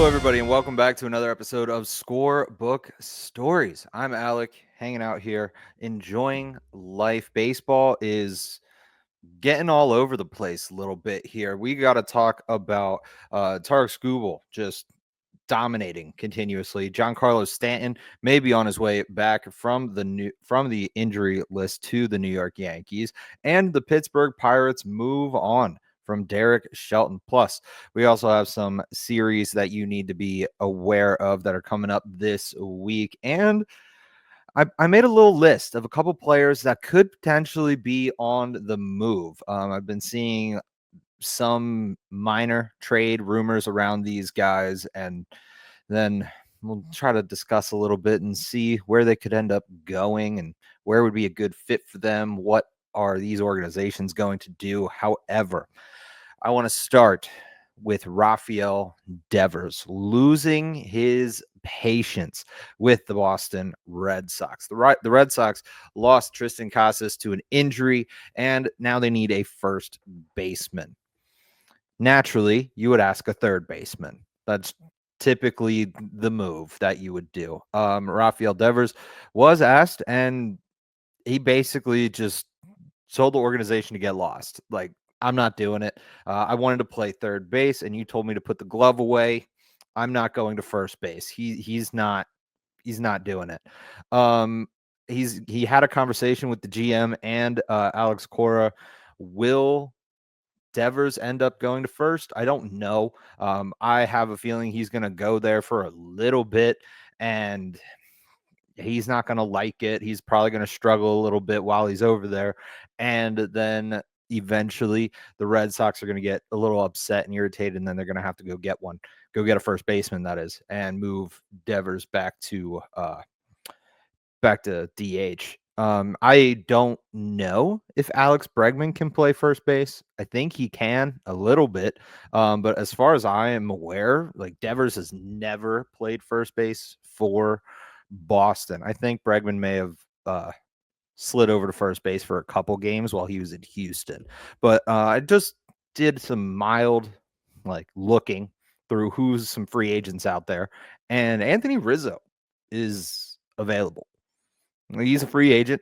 Hello, everybody, and welcome back to another episode of Scorebook Stories. I'm Alec, hanging out here, enjoying life. Baseball is getting all over the place a little bit here. We got to talk about Tarek Skubal just dominating continuously. Giancarlo Stanton may be on his way back from the injury list to the New York Yankees, and the Pittsburgh Pirates move on from Derek Shelton. Plus, we also have some series that you need to be aware of that are coming up this week. And I made a little list of a couple players that could potentially be on the move. I've been seeing some minor trade rumors around these guys, and then we'll try to discuss a little bit and see where they could end up going and where would be a good fit for them. What are these organizations going to do? However, I want to start with Rafael Devers losing his patience with the Boston Red Sox. The Red Sox lost Tristan Casas to an injury, and now they need a first baseman. Naturally, you would ask a third baseman. That's typically the move that you would do. Rafael Devers was asked, and he basically just told the organization to get lost. Like, I'm not doing it. I wanted to play third base, and you told me to put the glove away. I'm not going to first base. He's not doing it. He had a conversation with the GM and Alex Cora. Will Devers end up going to first? I don't know. I have a feeling he's going to go there for a little bit, and he's not going to like it. He's probably going to struggle a little bit while he's over there. And then eventually the Red Sox are going to get a little upset and irritated, and then they're going to have to go get a first baseman, that is, and move Devers back to DH. I don't know if Alex Bregman can play first base. I think he can a little bit. But as far as I am aware, like, Devers has never played first base for Boston. I think Bregman may have slid over to first base for a couple games while he was in Houston. But I just did some mild looking through who's some free agents out there, and Anthony Rizzo is available. He's a free agent.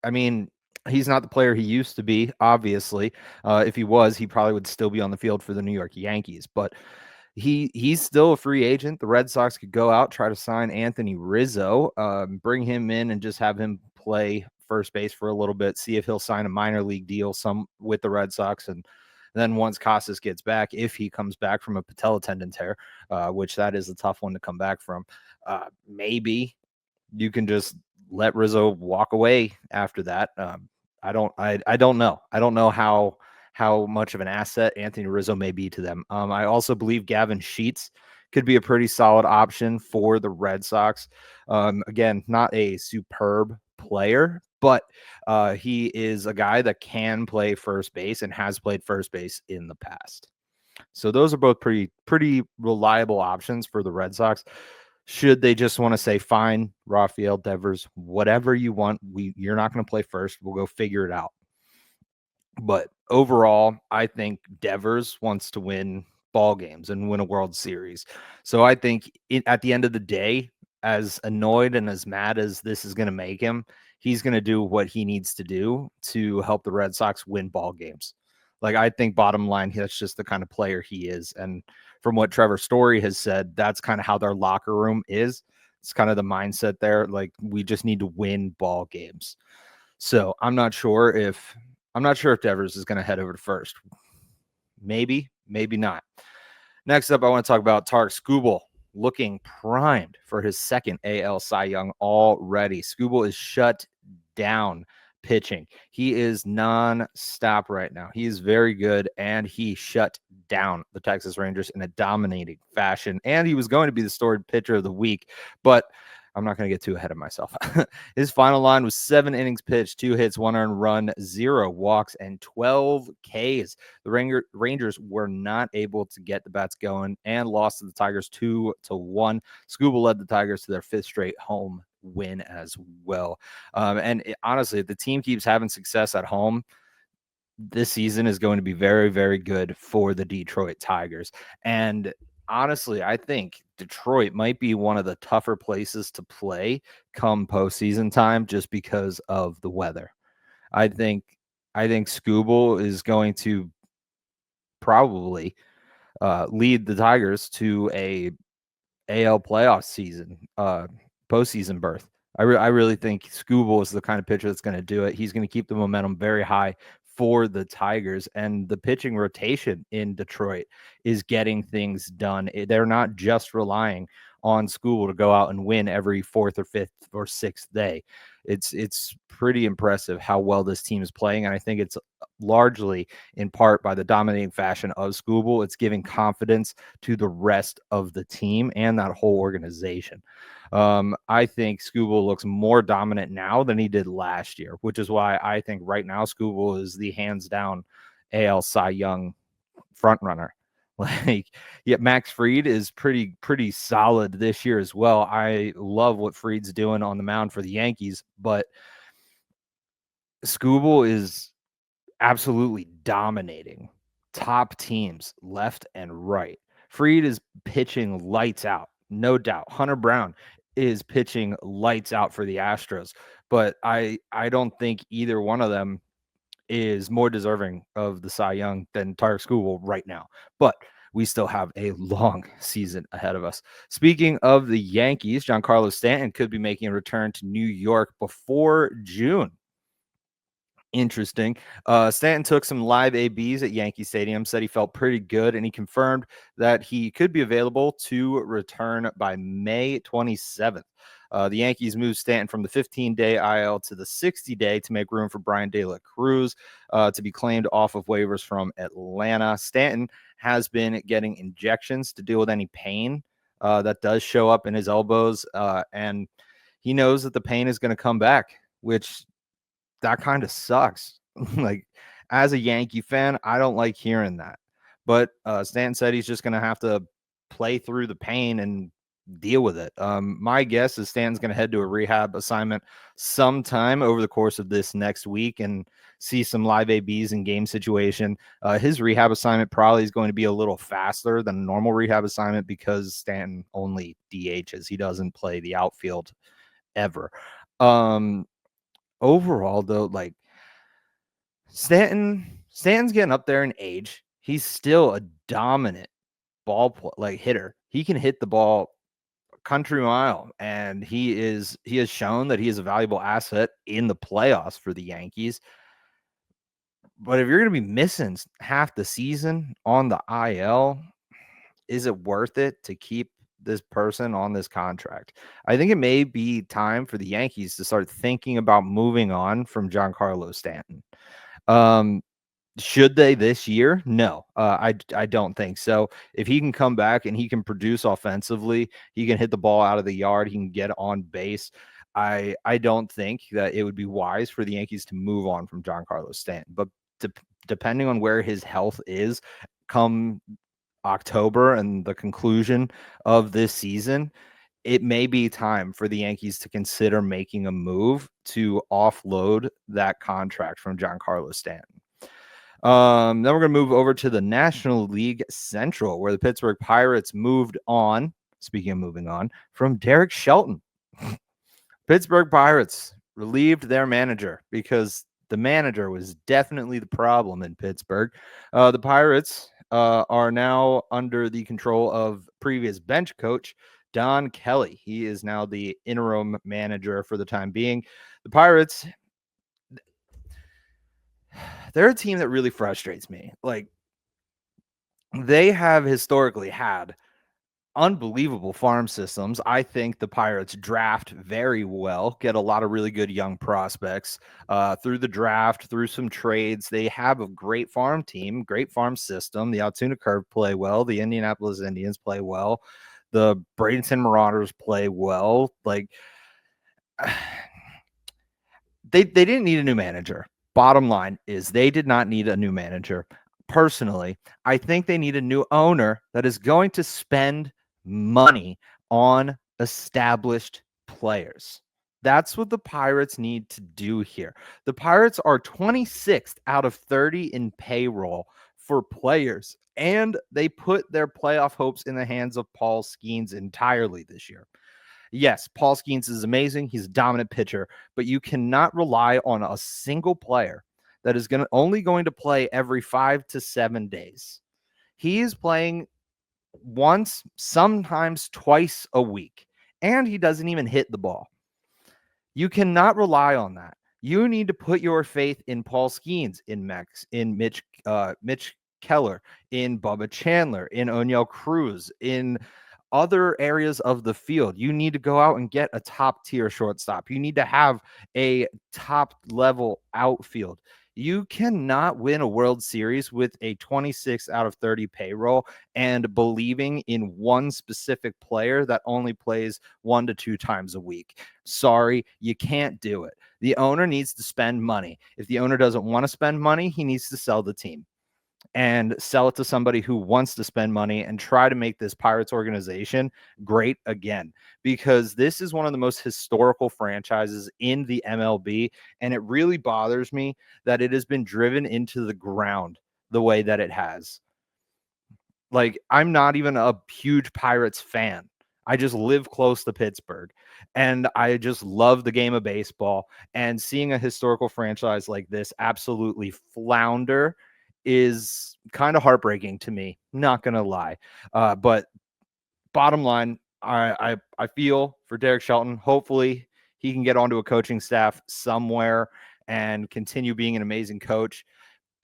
I mean, he's not the player he used to be, obviously. If he was, he probably would still be on the field for the New York Yankees. But he's still a free agent. The Red Sox could go out, try to sign Anthony Rizzo, bring him in and just have him play first base for a little bit, see if he'll sign a minor league deal with the Red Sox. And then once Casas gets back, if he comes back from a patella tendon tear, which that is a tough one to come back from, maybe you can just let Rizzo walk away after that. I don't know. I don't know how much of an asset Anthony Rizzo may be to them. I also believe Gavin Sheets could be a pretty solid option for the Red Sox. Again, not a superb player, but he is a guy that can play first base and has played first base in the past. So those are both pretty reliable options for the Red Sox. Should they just want to say, fine, Rafael Devers, whatever you want, you're not going to play first, we'll go figure it out. But overall, I think Devers wants to win ball games and win a World Series. So I think at the end of the day, as annoyed and as mad as this is going to make him, he's going to do what he needs to do to help the Red Sox win ball games. Like, I think bottom line, that's just the kind of player he is. And from what Trevor Story has said, that's kind of how their locker room is. It's kind of the mindset there. Like, we just need to win ball games. So I'm not sure if Devers is going to head over to first. Maybe, maybe not. Next up, I want to talk about Tarek Skubal, looking primed for his second AL Cy Young already. Skubal is shut down pitching. He is non-stop right now. He is very good, and he shut down the Texas Rangers in a dominating fashion. And he was going to be the storied pitcher of the week, but I'm not going to get too ahead of myself. His final line was 7 innings pitched, 2 hits, 1 earned run, 0 walks, and 12 Ks. The Rangers were not able to get the bats going and lost to the Tigers 2-1. Skubal led the Tigers to their 5th straight home win as well. Honestly, if the team keeps having success at home, this season is going to be very, very good for the Detroit Tigers. And Honestly, I think Detroit might be one of the tougher places to play come postseason time just because of the weather. I think I think Scooble is going to probably lead the Tigers to a AL playoff season, postseason berth. I really think Scooble is the kind of pitcher that's going to do it. He's going to keep the momentum very high for the Tigers, and the pitching rotation in Detroit is getting things done. They're not just relying on Scooble to go out and win every fourth or fifth or sixth day. It's pretty impressive how well this team is playing, and I think it's largely in part by the dominating fashion of Scooble. It's giving confidence to the rest of the team and that whole organization. I think Scooble looks more dominant now than he did last year, which is why I think right now Scooble is the hands down AL Cy Young front runner. Like, yeah, Max Fried is pretty solid this year as well. I love what Fried's doing on the mound for the Yankees, but Scooble is absolutely dominating top teams left and right. Fried is pitching lights out, no doubt. Hunter Brown is pitching lights out for the Astros, but I don't think either one of them is more deserving of the Cy Young than Tyler Skubal right now. But we still have a long season ahead of us. Speaking of the Yankees, Giancarlo Stanton could be making a return to New York before June. Interesting. Stanton took some live ABs at Yankee Stadium, said he felt pretty good, and he confirmed that he could be available to return by May 27th. The Yankees moved Stanton from the 15-day IL to the 60-day to make room for Brian De La Cruz to be claimed off of waivers from Atlanta. Stanton has been getting injections to deal with any pain that does show up in his elbows, and he knows that the pain is going to come back, which that kind of sucks. Like, as a Yankee fan, I don't like hearing that. But Stanton said he's just going to have to play through the pain and deal with it. My guess is Stanton's going to head to a rehab assignment sometime over the course of this next week and see some live ABs in game situation. His rehab assignment probably is going to be a little faster than a normal rehab assignment because Stanton only DHs. He doesn't play the outfield ever. Overall, though, like, Stanton's getting up there in age. He's still a dominant hitter. He can hit the ball a country mile, and he has shown that he is a valuable asset in the playoffs for the Yankees. But if you're going to be missing half the season on the IL, is it worth it to keep this person on this contract? I think it may be time for the Yankees to start thinking about moving on from Giancarlo Stanton. Um, should they this year? No, I don't think so. If he can come back and he can produce offensively, he can hit the ball out of the yard, he can get on base. I don't think that it would be wise for the Yankees to move on from Giancarlo Stanton. But depending on where his health is come October and the conclusion of this season, it may be time for the Yankees to consider making a move to offload that contract from Giancarlo Stanton. Then we're going to move over to the National League Central, where the Pittsburgh Pirates moved on. Speaking of moving on, from Derek Shelton. Pittsburgh Pirates relieved their manager because the manager was definitely the problem in Pittsburgh. The Pirates are now under the control of previous bench coach Don Kelly. He is now the interim manager for the time being. The Pirates, they're a team that really frustrates me. Like, they have historically had unbelievable farm systems. I think the Pirates draft very well, get a lot of really good young prospects through the draft, through some trades. They have a great farm team, great farm system. The Altoona Curve play well. The Indianapolis Indians play well. The Bradenton Marauders play well. Like, they didn't need a new manager. Bottom line is they did not need a new manager. Personally, I think they need a new owner that is going to spend money on established players. That's what the Pirates need to do here. The Pirates are 26th out of 30 in payroll for players, and they put their playoff hopes in the hands of Paul Skeens entirely this year. Yes, Paul Skeens is amazing. He's a dominant pitcher, but you cannot rely on a single player that is only going to play every 5 to 7 days. He is playing once, sometimes twice a week, and he doesn't even hit the ball. You cannot rely on that. You need to put your faith in Paul Skeens, in Mitch Keller, in Bubba Chandler, in O'Neill Cruz, in other areas of the field. You need to go out and get a top tier shortstop. You need to have a top level outfield. You cannot win a World Series with a 26 out of 30 payroll and believing in one specific player that only plays 1 to 2 times a week. Sorry, you can't do it. The owner needs to spend money. If the owner doesn't want to spend money, he needs to sell the team and sell it to somebody who wants to spend money and try to make this Pirates organization great again, because this is one of the most historical franchises in the MLB. And it really bothers me that it has been driven into the ground the way that it has. Like, I'm not even a huge Pirates fan. I just live close to Pittsburgh, and I just love the game of baseball. And seeing a historical franchise like this absolutely flounder is kind of heartbreaking to me, not gonna lie. But bottom line, I feel for Derek Shelton. Hopefully he can get onto a coaching staff somewhere and continue being an amazing coach.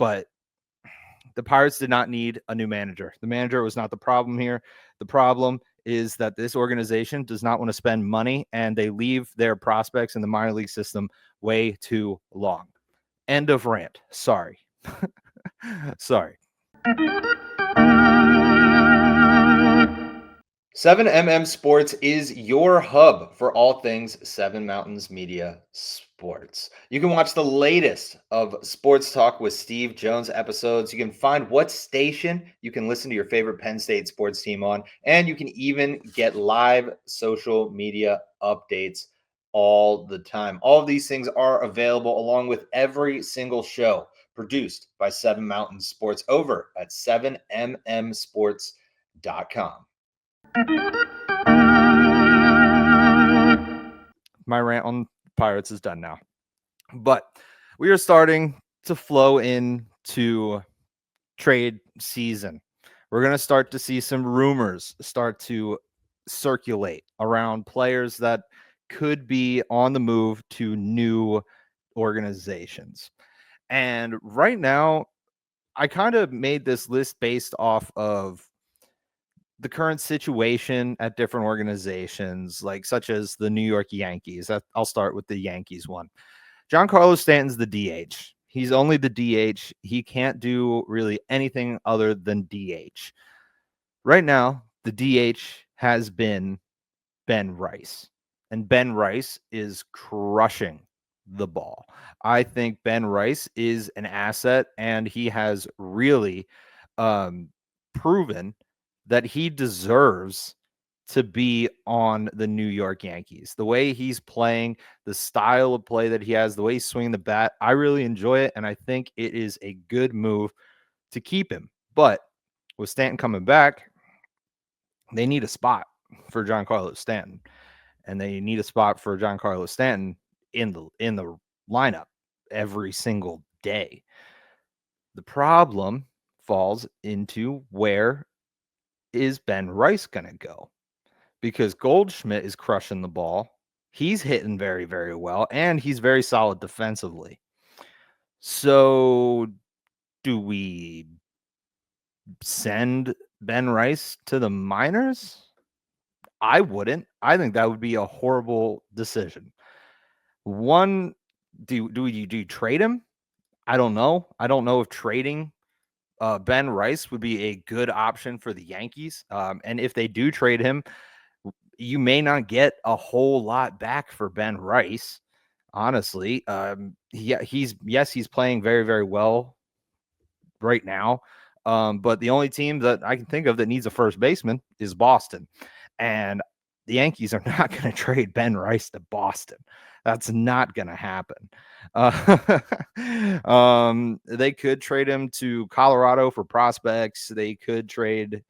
But the Pirates did not need a new manager. The manager was not the problem here. The problem is that this organization does not want to spend money, and they leave their prospects in the minor league system way too long. End of rant. Sorry. Sorry. 7MM Sports is your hub for all things Seven Mountains Media Sports. You can watch the latest of Sports Talk with Steve Jones episodes. You can find what station you can listen to your favorite Penn State sports team on, and you can even get live social media updates all the time. All of these things are available along with every single show produced by Seven Mountains Sports over at 7mmsports.com. My rant on Pirates is done now, but we are starting to flow into trade season. We're going to start to see some rumors start to circulate around players that could be on the move to new organizations. And right now, I kind of made this list based off of the current situation at different organizations, like such as the New York Yankees. I'll start with the Yankees one. Giancarlo Stanton's the DH. He's only the DH. He can't do really anything other than DH. Right now, the DH has been Ben Rice, and Ben Rice is crushing the ball. I think Ben Rice is an asset, and he has really proven that he deserves to be on the New York Yankees. The way he's playing, the style of play that he has, the way he's swinging the bat, I really enjoy it, and I think it is a good move to keep him. But with Stanton coming back, they need a spot for Giancarlo Stanton, and they need a spot for Giancarlo Stanton in the lineup every single day. The problem falls into where is Ben Rice going to go? Because Goldschmidt is crushing the ball. He's hitting very, very well, and he's very solid defensively. So do we send Ben Rice to the minors? I wouldn't. I think that would be a horrible decision. One, do you trade him? I don't know. I don't know if trading Ben Rice would be a good option for the Yankees. And if they do trade him, you may not get a whole lot back for Ben Rice. Honestly, he's playing very, very well right now. But the only team that I can think of that needs a first baseman is Boston. And the Yankees are not going to trade Ben Rice to Boston. That's not going to happen. They could trade him to Colorado for prospects. They could trade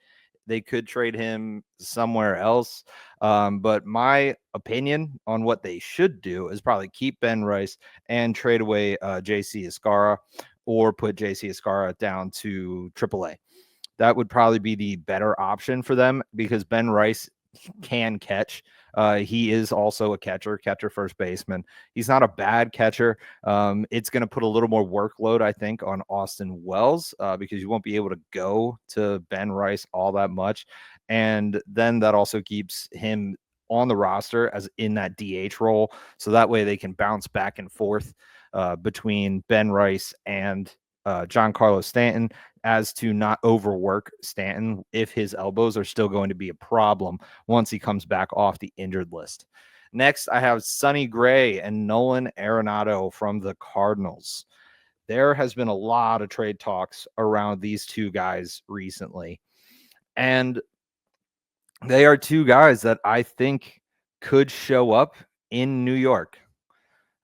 him somewhere else. But my opinion on what they should do is probably keep Ben Rice and trade away JC Escara, or put JC Escara down to AAA. That would probably be the better option for them, because Ben Rice can catch. He is also a catcher first baseman. He's not a bad catcher. It's going to put a little more workload, I think, on Austin Wells, because you won't be able to go to Ben Rice all that much. And then that also keeps him on the roster as in that DH role. So that way they can bounce back and forth between Ben Rice and Giancarlo Stanton, as to not overwork Stanton if his elbows are still going to be a problem once he comes back off the injured list. Next, I have Sonny Gray and Nolan Arenado from the Cardinals. There has been a lot of trade talks around these two guys recently, and they are two guys that I think could show up in New York.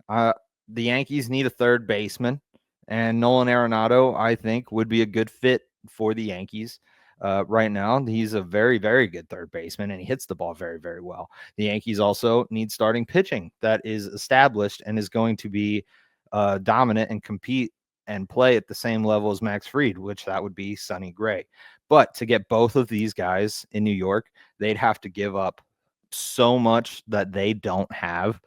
The Yankees need a third baseman, and Nolan Arenado, I think, would be a good fit for the Yankees. Right now, he's a very, very good third baseman, and he hits the ball very, very well. The Yankees also need starting pitching that is established and is going to be dominant and compete and play at the same level as Max Fried, which that would be Sonny Gray. But to get both of these guys in New York, they'd have to give up so much that they don't have.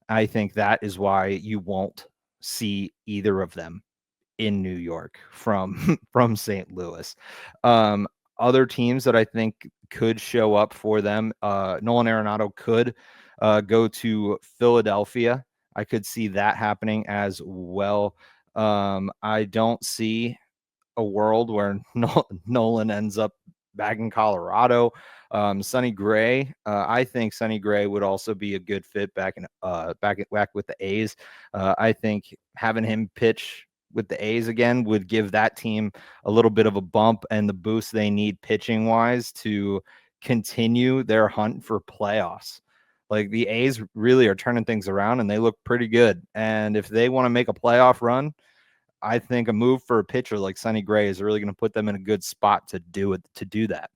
I think that is why you won't see either of them in New York from from St. Louis. Other teams that I think could show up for them, Nolan Arenado could go to Philadelphia. I could see that happening as well. I don't see a world where Nolan ends up back in Colorado. Sonny Gray, I think Sonny Gray would also be a good fit back with the A's. I think having him pitch with the A's again would give that team a little bit of a bump and the boost they need pitching wise to continue their hunt for playoffs. Like, the A's really are turning things around and they look pretty good. And if they want to make a playoff run, I think a move for a pitcher like Sonny Gray is really going to put them in a good spot to do that.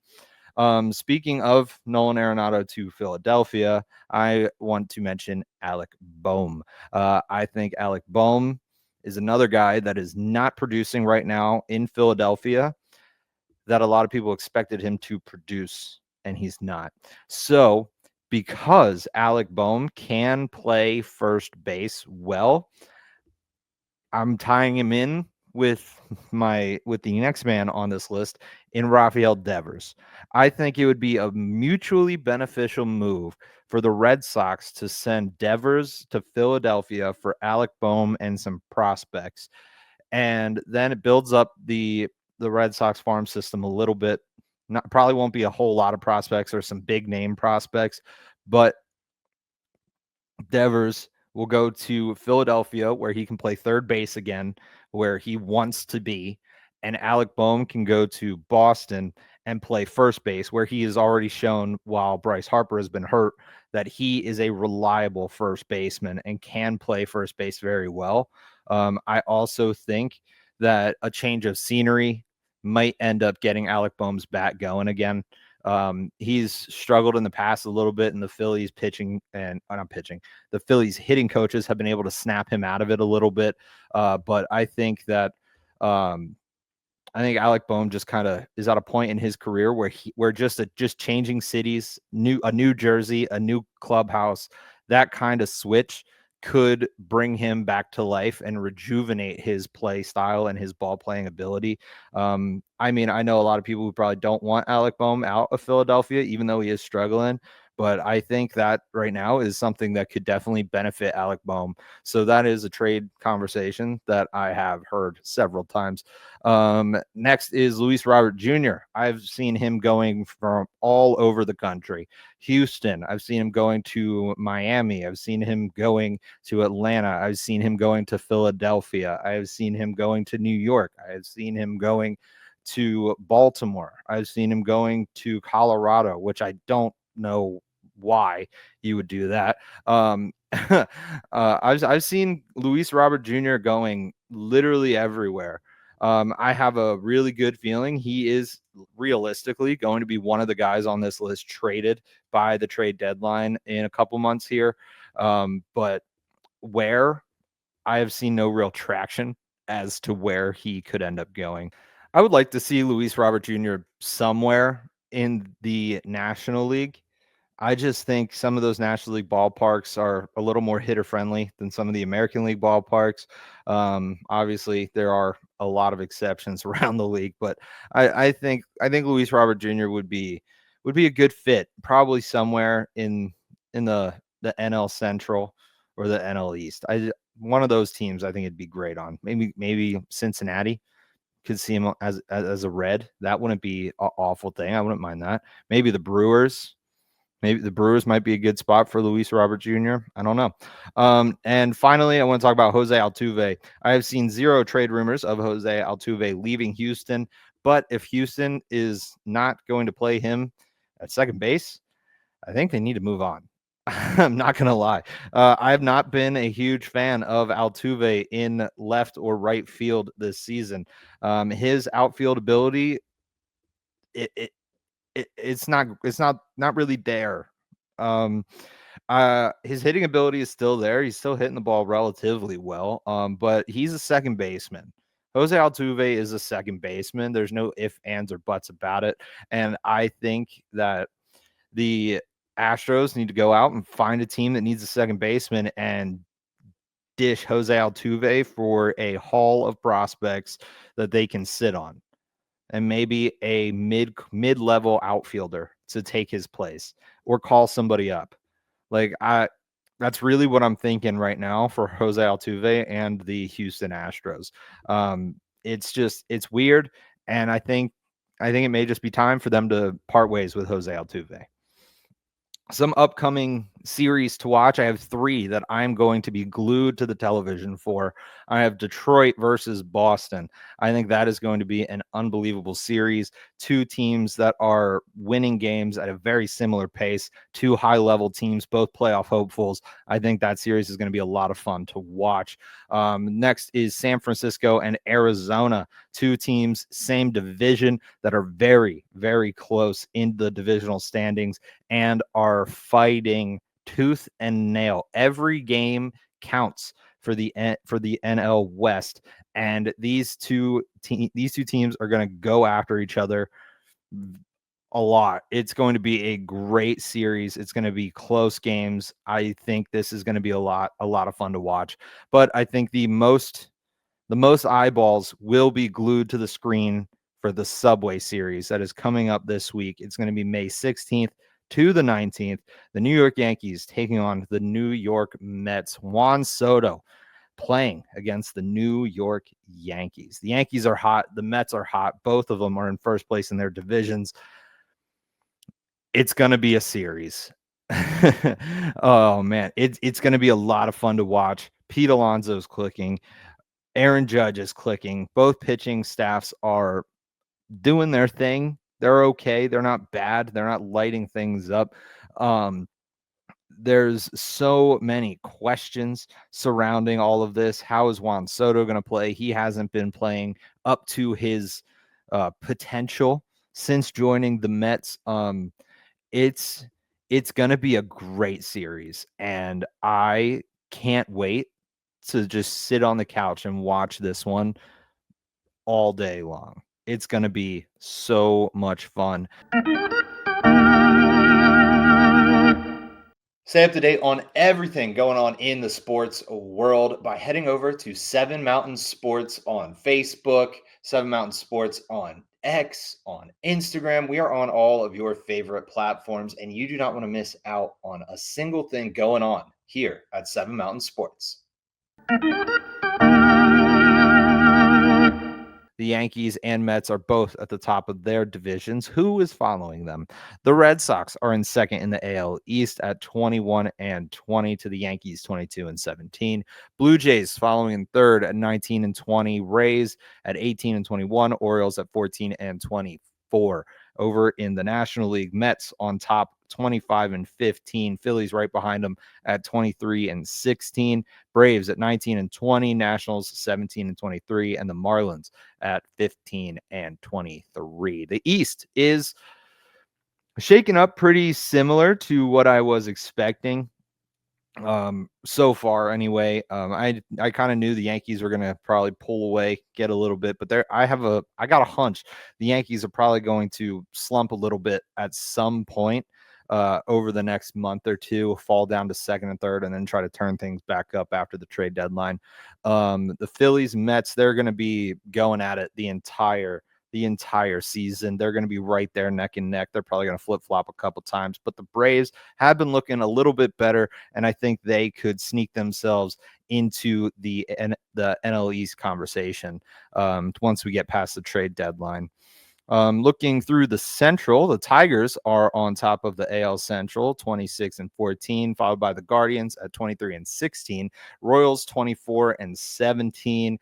Speaking of Nolan Arenado to Philadelphia, I want to mention Alec Bohm. I think Alec Bohm is another guy that is not producing right now in Philadelphia that a lot of people expected him to produce, and he's not. So, because Alec Bohm can play first base well, I'm tying him in with the next man on this list, in Rafael Devers. I think it would be a mutually beneficial move for the Red Sox to send Devers to Philadelphia for Alec Bohm and some prospects. And then it builds up the Red Sox farm system a little bit. Probably won't be a whole lot of prospects or some big name prospects, but Devers will go to Philadelphia, where he can play third base again, where he wants to be. And Alec Bohm can go to Boston and play first base, where he has already shown, while Bryce Harper has been hurt, that he is a reliable first baseman and can play first base very well. I also think that a change of scenery might end up getting Alec Bohm's bat going again. He's struggled in the past a little bit, and the Phillies the Phillies hitting coaches have been able to snap him out of it a little bit. But I think that Alec Bohm just kind of is at a point in his career where just changing cities, a new jersey, a new clubhouse, that kind of switch could bring him back to life and rejuvenate his play style and his ball playing ability. I know a lot of people who probably don't want Alec Bohm out of Philadelphia, even though he is struggling. But I think that right now is something that could definitely benefit Alec Bohm. So that is a trade conversation that I have heard several times. Next is Luis Robert Jr. I've seen him going from all over the country. Houston, I've seen him going to Miami. I've seen him going to Atlanta. I've seen him going to Philadelphia. I've seen him going to New York. I've seen him going to Baltimore. I've seen him going to Colorado, which I don't know why you would do that. I've seen Luis Robert Jr. going literally everywhere. I have a really good feeling he is realistically going to be one of the guys on this list traded by the trade deadline in a couple months here. But where, I have seen no real traction as to where he could end up going. I would like to see Luis Robert Jr. somewhere in the National League. I just think some of those National League ballparks are a little more hitter friendly than some of the American League ballparks. Obviously, there are a lot of exceptions around the league, but I think Luis Robert Jr. would be a good fit, probably somewhere in the NL Central or the NL East. One of those teams I think it'd be great on. Maybe Cincinnati could see him as a Red. That wouldn't be an awful thing. I wouldn't mind that. Maybe the Brewers. Maybe the Brewers might be a good spot for Luis Robert Jr. I don't know. And finally, I want to talk about Jose Altuve. I have seen zero trade rumors of Jose Altuve leaving Houston, but if Houston is not going to play him at second base, I think they need to move on. I'm not going to lie. I have not been a huge fan of Altuve in left or right field this season. His outfield ability, it it's not really there. Um, his hitting ability is still there. He's still hitting the ball relatively well. But he's a second baseman. Jose Altuve is a second baseman. There's no ifs, ands, or buts about it. And I think that the Astros need to go out and find a team that needs a second baseman and dish Jose Altuve for a haul of prospects that they can sit on, and maybe a mid-level outfielder to take his place or call somebody up. Like that's really what I'm thinking right now for Jose Altuve and the Houston Astros. It's weird, and I think it may just be time for them to part ways with Jose Altuve. Some upcoming series to watch. I have 3 that I'm going to be glued to the television for. I have Detroit versus Boston. I think that is going to be an unbelievable series. 2 teams that are winning games at a very similar pace. 2 high-level teams, both playoff hopefuls. I think that series is going to be a lot of fun to watch. Next is San Francisco and Arizona. 2 teams, same division, that are very, very close in the divisional standings and are fighting tooth and nail. Every game counts for the NL West, and these two teams are going to go after each other a lot. It's going to be a great series. It's going to be close games. I think this is going to be a lot of fun to watch. But I think the most eyeballs will be glued to the screen for the Subway Series that is coming up this week. It's going to be May 16th to the 19th. The New York Yankees taking on the New York Mets. Juan Soto playing against the New York Yankees. The Yankees are hot. The Mets are hot. Both of them are in first place in their divisions. It's going to be a series. Oh, man. It's going to be a lot of fun to watch. Pete Alonso's clicking. Aaron Judge is clicking. Both pitching staffs are doing their thing. They're okay. They're not bad. They're not lighting things up. There's so many questions surrounding all of this. How is Juan Soto going to play? He hasn't been playing up to his potential since joining the Mets. It's going to be a great series, and I can't wait to just sit on the couch and watch this one all day long. It's going to be so much fun. Stay up to date on everything going on in the sports world by heading over to 7 Mountain Sports on Facebook, 7 Mountain Sports on X, on Instagram. We are on all of your favorite platforms, and you do not want to miss out on a single thing going on here at 7 Mountain Sports. The Yankees and Mets are both at the top of their divisions. Who is following them? The Red Sox are in second in the AL East at 21-20 to the Yankees 22-17. Blue Jays following in third at 19-20. Rays at 18-21. Orioles at 14-24. Over in the National League, Mets on top 25-15, Phillies right behind them at 23-16, Braves at 19-20, Nationals 17-23, and the Marlins at 15-23. The East is shaking up pretty similar to what I was expecting so far anyway. I kind of knew the Yankees were going to probably pull away, get a little bit, but I got a hunch the Yankees are probably going to slump a little bit at some point over the next month or two, fall down to second and third, and then try to turn things back up after the trade deadline. The Phillies, Mets, they're going to be going at it the entire season. They're going to be right there neck and neck. They're probably going to flip-flop a couple times, but the Braves have been looking a little bit better, and I think they could sneak themselves into the NL East conversation once we get past the trade deadline. Looking through the Central, the Tigers are on top of the AL Central, 26-14, followed by the Guardians at 23-16, Royals 24-17,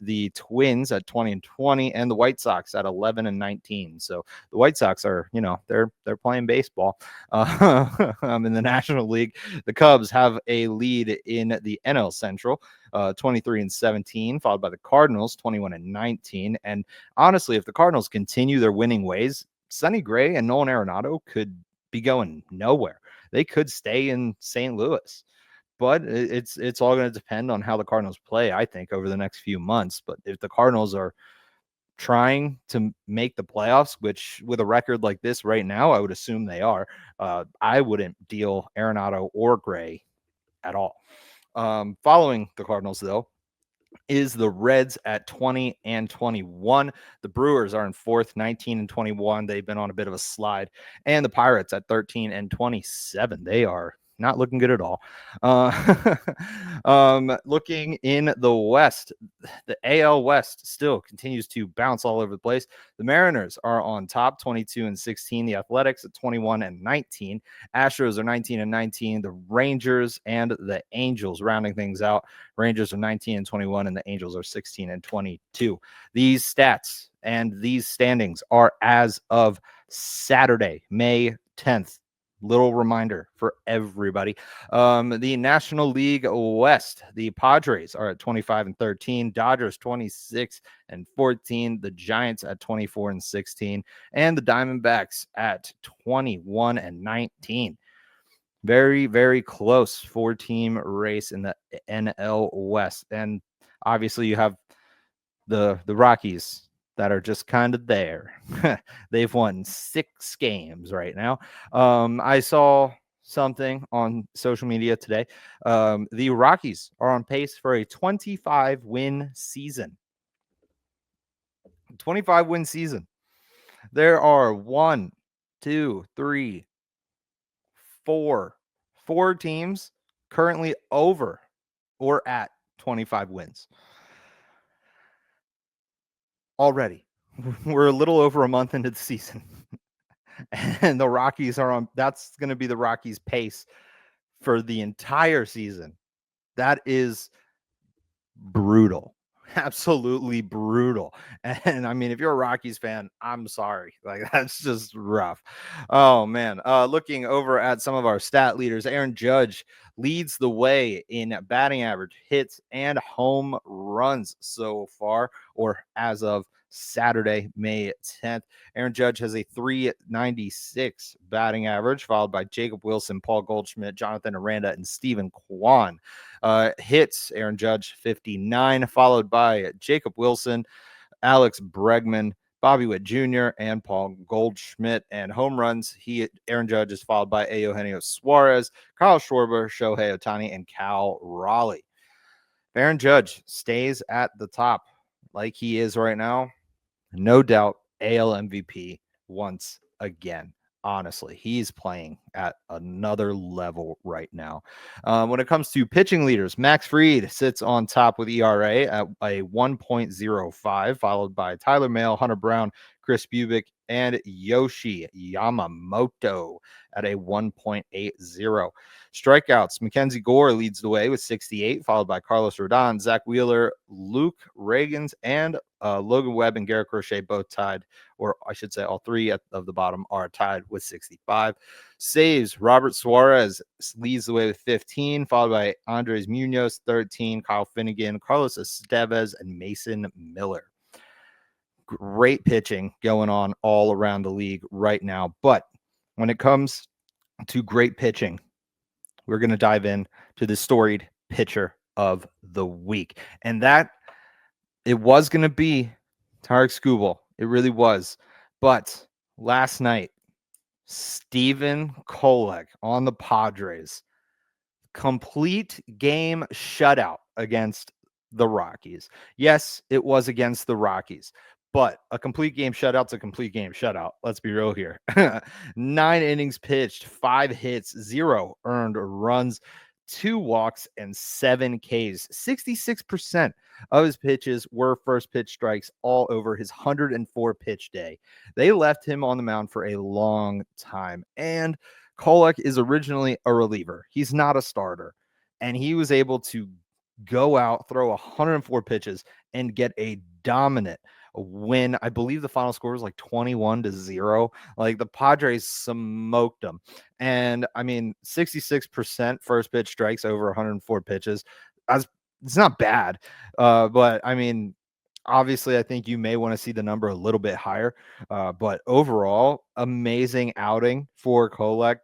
the Twins at 20-20, and the White Sox at 11-19. So the White Sox are, they're playing baseball. In the National League, the Cubs have a lead in the NL Central, 23-17, followed by the Cardinals, 21-19. And honestly, if the Cardinals continue their winning ways, Sonny Gray and Nolan Arenado could be going nowhere. They could stay in St. Louis. But it's all going to depend on how the Cardinals play, I think, over the next few months. But if the Cardinals are trying to make the playoffs, which with a record like this right now, I would assume they are, I wouldn't deal Arenado or Gray at all. Following the Cardinals, though, is the Reds at 20-21. The Brewers are in fourth, 19-21. They've been on a bit of a slide. And the Pirates at 13-27. They are not looking good at all. Looking in the West, the AL West still continues to bounce all over the place. The Mariners are on top, 22-16. The Athletics at 21-19. Astros are 19-19. The Rangers and the Angels rounding things out. Rangers are 19-21, and the Angels are 16-22. These stats and these standings are as of Saturday, May 10th. Little reminder for everybody. The National League West, the Padres are at 25-13, Dodgers 26-14, the Giants at 24-16, and the Diamondbacks at 21-19. Very, very close 4-team race in the NL West. And obviously you have the Rockies that are just kind of there. They've won 6 games right now. I saw something on social media today. The Rockies are on pace for a 25-win season. 25-win season. There are 1, 2, 3, 4 teams currently over or at 25 wins. Already, we're a little over a month into the season, and the Rockies are on. That's going to be the Rockies' pace for the entire season. That is brutal, absolutely brutal. And I mean, if you're a Rockies fan, I'm sorry, like that's just rough. Oh man. Looking over at some of our stat leaders, Aaron Judge leads the way in batting average, hits, and home runs so far, or as of Saturday, May 10th. Aaron Judge has a 396 batting average, followed by Jacob Wilson, Paul Goldschmidt, Jonathan Aranda, and Steven Kwan. Hits, Aaron Judge 59, followed by Jacob Wilson, Alex Bregman, Bobby Witt Jr., and Paul Goldschmidt. And home runs, Aaron Judge is followed by Eugenio Suarez, Kyle Schwarber, Shohei Ohtani, and Cal Raleigh. Aaron Judge stays at the top like he is right now. No doubt AL MVP once again. Honestly, he's playing at another level right now. When it comes to pitching leaders, Max Fried sits on top with ERA at a 1.05, followed by Tyler Mahle, Hunter Brown, Chris Bubic, and Yoshi Yamamoto at a 1.80. Strikeouts, Mackenzie Gore leads the way with 68, followed by Carlos Rodon, Zach Wheeler, Luke Reagans, and Logan Webb and Garrett Crochet both tied, or I should say all three of the bottom are tied with 65. Saves, Robert Suarez leads the way with 15, followed by Andres Munoz, 13, Kyle Finnegan, Carlos Estevez, and Mason Miller. Great pitching going on all around the league right now. But when it comes to great pitching, we're going to dive in to the storied pitcher of the week. And that, it was going to be Tarek Skubal. It really was. But last night, Stephen Kolek on the Padres, complete game shutout against the Rockies. Yes, it was against the Rockies, but a complete game shutout's a complete game shutout. Let's be real here. 9 innings pitched, 5 hits, 0 earned runs, 2 walks, and 7 Ks. 66% of his pitches were first pitch strikes all over his 104 pitch day. They left him on the mound for a long time. And Kolek is originally a reliever. He's not a starter. And he was able to go out, throw 104 pitches, and get a dominant win. I believe the final score was like 21-0. Like the Padres smoked them. And I mean, 66% first pitch strikes over 104 pitches. It's not bad. But I mean, obviously, I think you may want to see the number a little bit higher. But overall, amazing outing for Kolek.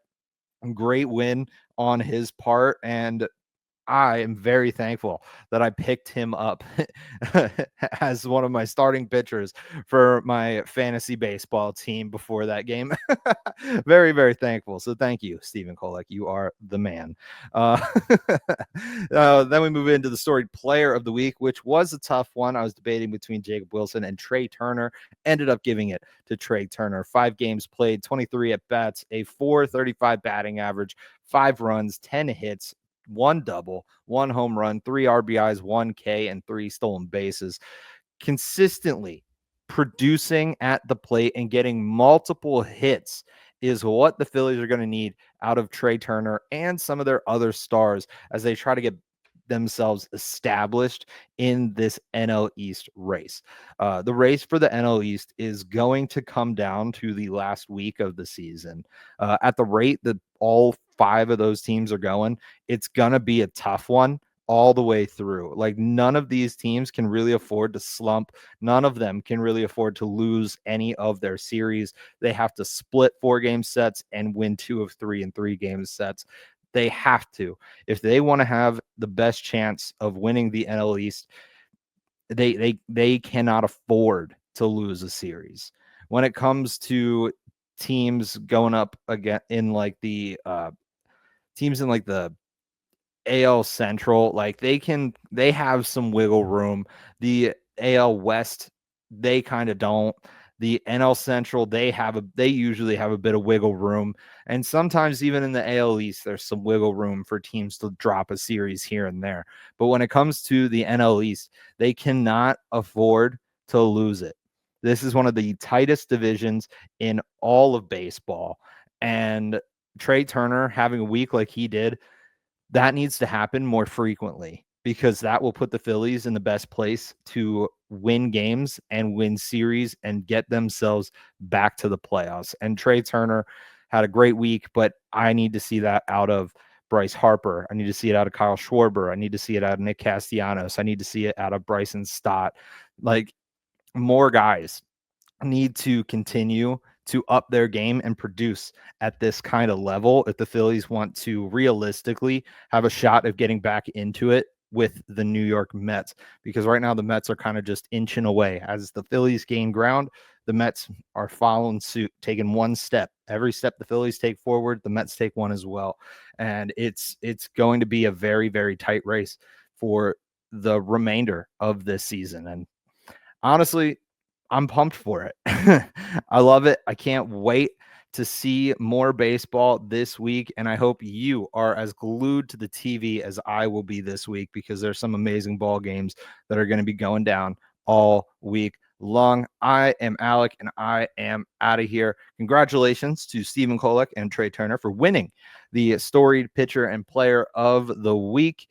Great win on his part. And I am very thankful that I picked him up as one of my starting pitchers for my fantasy baseball team before that game. Very, very thankful. So thank you, Stephen Kolek. You are the man. Then we move into the storied player of the week, which was a tough one. I was debating between Jacob Wilson and Trey Turner. Ended up giving it to Trey Turner. 5 games played, 23 at bats, a .435 batting average, 5 runs, 10 hits, 1 double, 1 home run, 3 RBIs, 1 K, and 3 stolen bases. Consistently producing at the plate and getting multiple hits is what the Phillies are going to need out of Trey Turner and some of their other stars as they try to get themselves established in this NL East race. The race for the NL East is going to come down to the last week of the season. At the rate that all 5 of those teams are going, it's going to be a tough one all the way through. Like none of these teams can really afford to slump. None of them can really afford to lose any of their series. They have to split 4-game sets and win 2 of 3 in 3-game sets. They have to. If they want to have the best chance of winning the NL East, they cannot afford to lose a series. When it comes to teams going up again in like the teams in like the AL Central, like they have some wiggle room. The AL West, they kind of don't. The NL Central, they usually have a bit of wiggle room. And sometimes even in the AL East, there's some wiggle room for teams to drop a series here and there. But when it comes to the NL East, they cannot afford to lose it. This is one of the tightest divisions in all of baseball. And Trey Turner having a week like he did, that needs to happen more frequently because that will put the Phillies in the best place to win games and win series and get themselves back to the playoffs. And Trey Turner had a great week, but I need to see that out of Bryce Harper. I need to see it out of Kyle Schwarber. I need to see it out of Nick Castellanos. I need to see it out of Bryson Stott. Like more guys need to continue to up their game and produce at this kind of level if the Phillies want to realistically have a shot of getting back into it with the New York Mets, because right now the Mets are kind of just inching away. As the Phillies gain ground, the Mets are following suit, taking one step. Every step the Phillies take forward, the Mets take one as well. And it's going to be a very, very tight race for the remainder of this season. And honestly, I'm pumped for it. I love it. I can't wait to see more baseball this week. And I hope you are as glued to the TV as I will be this week, because there's some amazing ball games that are going to be going down all week long. I am Alec, and I am out of here. Congratulations to Stephen Kolek and Trey Turner for winning the storied pitcher and player of the week.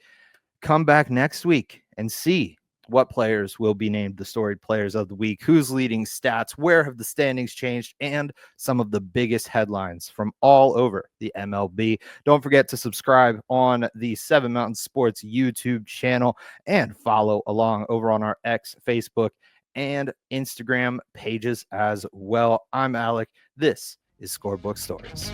Come back next week and see what players will be named the storied players of the week, who's leading stats, where have the standings changed, and some of the biggest headlines from all over the MLB. Don't forget to subscribe on the Seven Mountain Sports YouTube channel and follow along over on our X, Facebook, and Instagram pages as well. I'm Alec. This is Scorebook Stories.